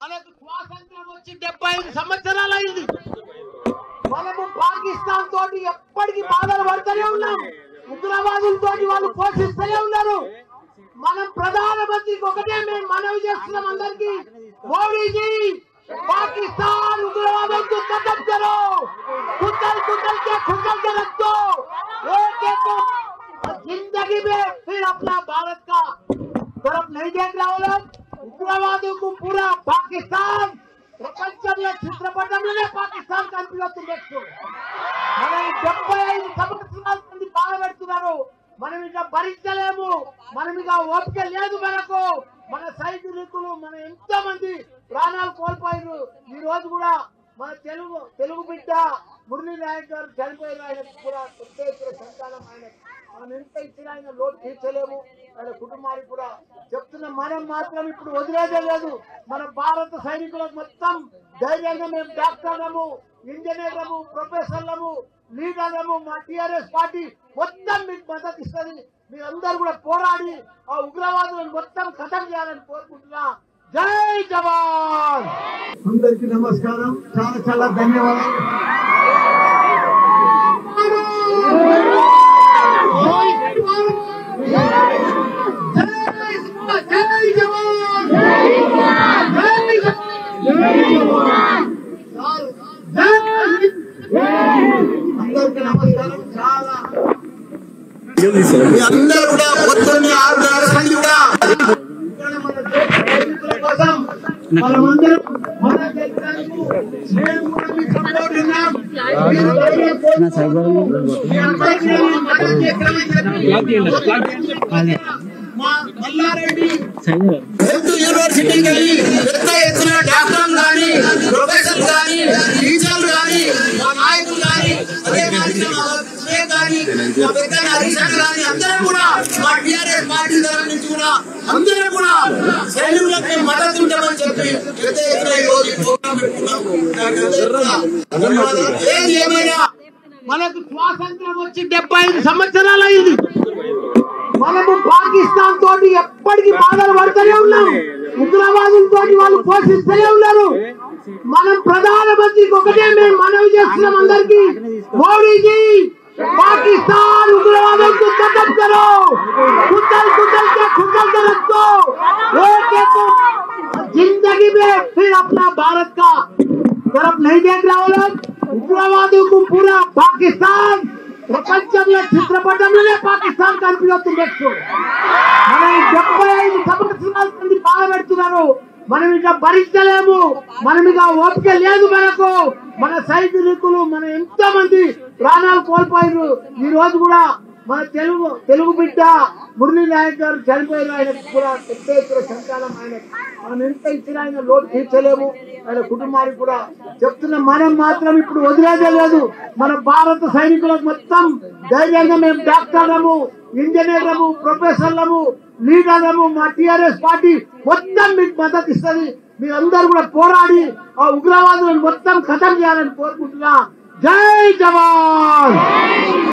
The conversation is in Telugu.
మనకు స్వాతంత్రం వచ్చి 75 సంవత్సరాలైంది. మనము పాకిస్తాన్ తోటి ఎప్పటికీ బాధలు పడుతూనే ఉన్నాం. ఉగ్రవాదులతో వాళ్ళు పోషిస్తూనే ఉన్నారు. మనం ప్రధానమంత్రికి ఒకటే మేము మనవి చేస్తున్నాం అందరికి, మోడీజీ पाकिस्तान उग्रवादों को खत्म करो, कुचल कुचल के रख दो, एक एक जिंदगी में फिर अपना भारत का तरफ नहीं देख रहा हो लोग. उग्रवादों को पूरा पाकिस्तान ప్రపంచంలో చిత్రపటంలోనే పాకిస్తాన్ కనిపిస్తుంది. మనం 75 సంవత్సరాల నుండి బాధపెడుతున్నారు. మనం ఇక భరించలేము, మనం ఇక ఓపిక లేదు మనకు. మన సైనికులు మన ఎంతో మంది ప్రాణాలు కోల్పోయారు. ఈ రోజు కూడా మన తెలుగు బిడ్డ మురళీ నాయక్ గారు చనిపోయారు. ఆయన కూడా సంతానం. ఆయన మనం ఎంత ఇచ్చినా ఆయన లోటు తీర్చలేము. ఆయన కుటుంబానికి కూడా చెప్తున్న మనం మాత్రం ఇప్పుడు వదిలేదే లేదు. మన భారత సైనికులకు మొత్తం ధైర్యంగా మేము డాక్టర్లము, ఇంజనీర్లము, ప్రొఫెసర్లము, లీడర్లము, మా టిఆర్ఎస్ పార్టీ మొత్తం మీకు మద్దతు ఇస్తుంది. మీరందరూ కూడా పోరాడి ఆ ఉగ్రవాదులను మొత్తం ఖతం చేయాలని కోరుకుంటున్నా. జై జవాన్. అందరికీ నమస్కారం, చాలా చాలా ధన్యవాదాలు. అందరికీ నమస్కారం. చాలా అందరూ కూడా పొద్దున్న 6 మంది కూడా కోసం మనమందరం మన దేశానికి మేము కూడా మీ సపోర్ట్ ఉన్నాం. మల్లారెడ్డి హెల్త్ యూనివర్సిటీకి వెళ్ళి పెద్ద ఎత్తున డాక్టర్లు కానీ, ప్రొఫెసర్లు కానీ, టీచర్లు కానీ, మా నాయకులు కానీ, అదే అందరూ కూడా మా టిఆర్ఎస్ పార్టీ తరఫు నుంచి కూడా అందరూ కూడా సైనికులకు మద్దతు ఉంటామని చెప్పి పెద్ద ఎత్తున ఏది ఏమైనా మనకు స్వాతంత్రం వచ్చి 75 సంవత్సరాలైంది. మనము పాకిస్తాన్ తోటి ఎప్పటికీ బాధలు పడుతూనే ఉన్నాం. ఉగ్రవాదులతో వాళ్ళు పోషిస్తూనే ఉన్నారు. మనం ప్రధానమంత్రికి ఒకటే మేము మనవి చేస్తున్నాం అందరికి, మోడీజీ पाकिस्तान उग्रवादों को खत्म करो, कुचल कुचल के रख दो, एक एक जिंदगी में फिर अपना भारत का तरफ नहीं देख रहा हो लोग. उग्रवादों को पूरा पाकिस्तान ప్రపంచంలో చిత్రపటంలోనే పాకిస్తాన్ కనిపిస్తుంది. మనం 75 సంవత్సరాల నుండి బాధపెడుతున్నారు. మనం ఇక భరించలేము, మనం ఇక ఓపిక లేదు మనకు. మన సైనికులు మన ఎంతో మంది ప్రాణాలు కోల్పోయారు. ఈ రోజు కూడా మన తెలుగు బిడ్డ మురళీ నాయక్ గారు చనిపోయారు. ఆయన కూడా సంతానం. ఆయన మనం ఎంత ఇచ్చినా ఆయన లోటు తీర్చలేము. ఆయన కుటుంబానికి కూడా చెప్తున్న మనం మాత్రం ఇప్పుడు వదిలేదే లేదు. మన భారత సైనికులకు మొత్తం ధైర్యంగా మేము డాక్టర్లము, ఇంజనీర్లము, ప్రొఫెసర్లము, లీడర్లము, మా టిఆర్ఎస్ పార్టీ మొత్తం మీకు మద్దతు ఇస్తుంది. మీరందరూ కూడా పోరాడి ఆ ఉగ్రవాదులను మొత్తం ఖతం చేయాలని కోరుకుంటున్నా. జై జవాన్.